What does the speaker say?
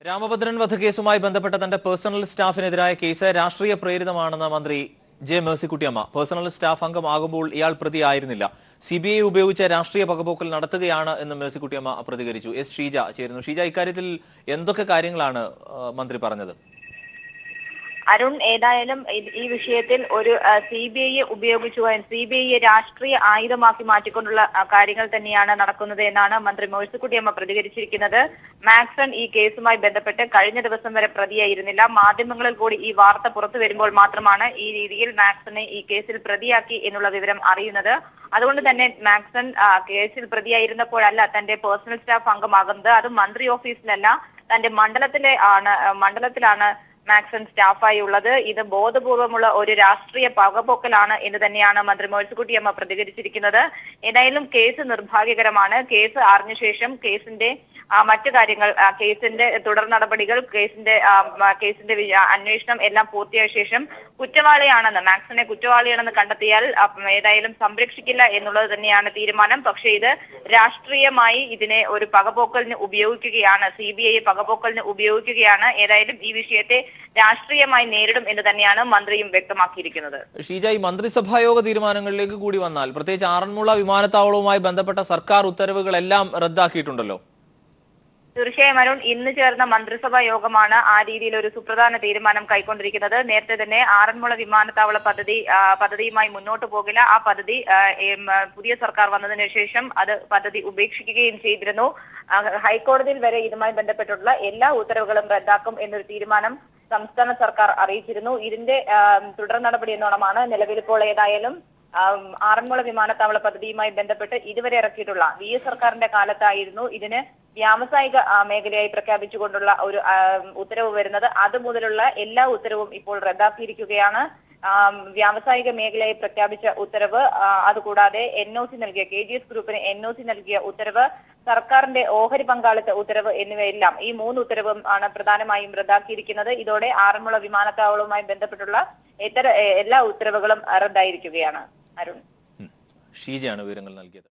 രാമഭദ്രൻ വധക്കേസുമായി ബന്ധപ്പെട്ട തന്റെ personal സ്റ്റാഫിനെതിരായ case രാഷ്ട്രീയ പ്രേരിതമാണെന്ന് മന്ത്രി ജെ മേഴ്സിക്കുട്ടിയമ്മ. പേഴ്സണൽ സ്റ്റാഫ് അംഗമാകുമ്പോൾ ഇയാൾ പ്രതിയായിരുന്നില്ല. സിബിഐ ഉപയോഗിച്ച് രാഷ്ട്രീയ പകപോക്കൽ നടത്തുകയാണ് എന്ന് മേഴ്സിക്കുട്ടിയമ്മ പ്രതികരിച്ചു. എസ് ഷീജ ചേരുന്നു. ഷീജ, ഇക്കാര്യത്തിൽ എന്തൊക്കെ കാര്യങ്ങളാണ് മന്ത്രി പറഞ്ഞത്? അരുൺ, ഏതായാലും ഈ വിഷയത്തിൽ ഒരു സിബിഐയെ ഉപയോഗിച്ചുകൊണ്ട് സിബിഐയെ രാഷ്ട്രീയ ആയുധമാക്കി മാറ്റിക്കൊണ്ടുള്ള കാര്യങ്ങൾ തന്നെയാണ് നടക്കുന്നത് എന്നാണ് മന്ത്രി മേഴ്സിക്കുട്ടിയമ്മ പ്രതികരിച്ചിരിക്കുന്നത്. മാക്സൺ ഈ കേസുമായി ബന്ധപ്പെട്ട് കഴിഞ്ഞ ദിവസം വരെ പ്രതിയായിരുന്നില്ല. മാധ്യമങ്ങളിൽ കൂടി ഈ വാർത്ത പുറത്തു വരുമ്പോൾ മാത്രമാണ് ഈ രീതിയിൽ മാക്സനെ ഈ കേസിൽ പ്രതിയാക്കി എന്നുള്ള വിവരം അറിയുന്നത്. അതുകൊണ്ട് തന്നെ മാക്സൺ കേസിൽ പ്രതിയായിരുന്നപ്പോഴല്ല തന്റെ പേഴ്സണൽ സ്റ്റാഫ് അംഗമാകുന്നത്. അത് മന്ത്രി ഓഫീസിലല്ല, തന്റെ മണ്ഡലത്തിലാണ് മാക്സൺ സ്റ്റാഫായി ഉള്ളത്. ഇത് ബോധപൂർവമുള്ള ഒരു രാഷ്ട്രീയ പകപോക്കലാണ് എന്ന് തന്നെയാണ് മന്ത്രി മേഴ്സിക്കുട്ടിയമ്മ പ്രതികരിച്ചിരിക്കുന്നത്. ഏതായാലും കേസ് നിർഭാഗ്യകരമാണ്. കേസ് അറിഞ്ഞ ശേഷം കേസിന്റെ മറ്റു കാര്യങ്ങൾ, കേസിന്റെ തുടർ നടപടികൾ, കേസിന്റെ അന്വേഷണം എല്ലാം പൂർത്തിയായ ശേഷം മാക്സനെ കുറ്റവാളിയാണെന്ന് കണ്ടെത്തിയാൽ ഏതായാലും സംരക്ഷിക്കില്ല എന്നുള്ളത് തന്നെയാണ് തീരുമാനം. പക്ഷേ ഇത് രാഷ്ട്രീയമായി ഇതിനെ ഒരു പകപോക്കലിന് ഉപയോഗിക്കുകയാണ്, സിബിഐ പകപോക്കലിന് ഉപയോഗിക്കുകയാണ്. ഏതായാലും ഈ വിഷയത്തെ രാഷ്ട്രീയമായി നേരിടും എന്ന് തന്നെയാണ് മന്ത്രിയും വ്യക്തമാക്കിയിരിക്കുന്നത്. ഷീജ, ഈ മന്ത്രിസഭായോഗ തീരുമാനങ്ങളിലേക്ക് കൂടി വന്നാൽ, പ്രത്യേകിച്ച് ആറന്മുള വിമാനത്താവളവുമായി ബന്ധപ്പെട്ട സർക്കാർ ഉത്തരവുകളെല്ലാം റദ്ദാക്കിയിട്ടുണ്ടല്ലോ. തീർച്ചയായും അരുൺ, ഇന്ന് ചേർന്ന മന്ത്രിസഭാ യോഗമാണ് ആ രീതിയിൽ ഒരു സുപ്രധാന തീരുമാനം കൈക്കൊണ്ടിരിക്കുന്നത്. നേരത്തെ തന്നെ ആറന്മുള വിമാനത്താവള പദ്ധതിയുമായി മുന്നോട്ട് പോകില്ല. ആ പദ്ധതി പുതിയ സർക്കാർ വന്നതിന് ശേഷം പദ്ധതി ഉപേക്ഷിക്കുകയും ചെയ്തിരുന്നു. ഹൈക്കോടതിയിൽ വരെ ഇതുമായി ബന്ധപ്പെട്ടുള്ള എല്ലാ ഉത്തരവുകളും റദ്ദാക്കും എന്നൊരു തീരുമാനം സംസ്ഥാന സർക്കാർ അറിയിച്ചിരുന്നു. ഇതിന്റെ തുടർ നടപടി എന്നോണമാണ് നിലവിലിപ്പോൾ ഏതായാലും ആറന്മുള വിമാനത്താവള പദ്ധതിയുമായി ബന്ധപ്പെട്ട് ഇതുവരെ ഇറക്കിയിട്ടുള്ള VS സർക്കാരിന്റെ കാലത്തായിരുന്നു ഇതിന് വ്യാവസായിക മേഖലയായി പ്രഖ്യാപിച്ചുകൊണ്ടുള്ള ഒരു ഉത്തരവ് വരുന്നത്. അതുമുതലുള്ള എല്ലാ ഉത്തരവും ഇപ്പോൾ റദ്ദാക്കിയിരിക്കുകയാണ്. വ്യാവസായിക മേഖലയായി പ്രഖ്യാപിച്ച ഉത്തരവ്, അതുകൂടാതെ NOC നൽകിയ KGS ഗ്രൂപ്പിന് NOC നൽകിയ ഉത്തരവ്, സർക്കാരിന്റെ ഓഹരി പങ്കാളിത്ത ഉത്തരവ് എന്നിവയെല്ലാം, ഈ 3 ഉത്തരവും ആണ് പ്രധാനമായും റദ്ദാക്കിയിരിക്കുന്നത്. ഇതോടെ ആറന്മുള വിമാനത്താവളവുമായി ബന്ധപ്പെട്ടുള്ള എല്ലാ ഉത്തരവുകളും റദ്ദായിരിക്കുകയാണ്. അരുൺ, ഷീജയാണ് വിവരങ്ങൾ നൽകിയത്.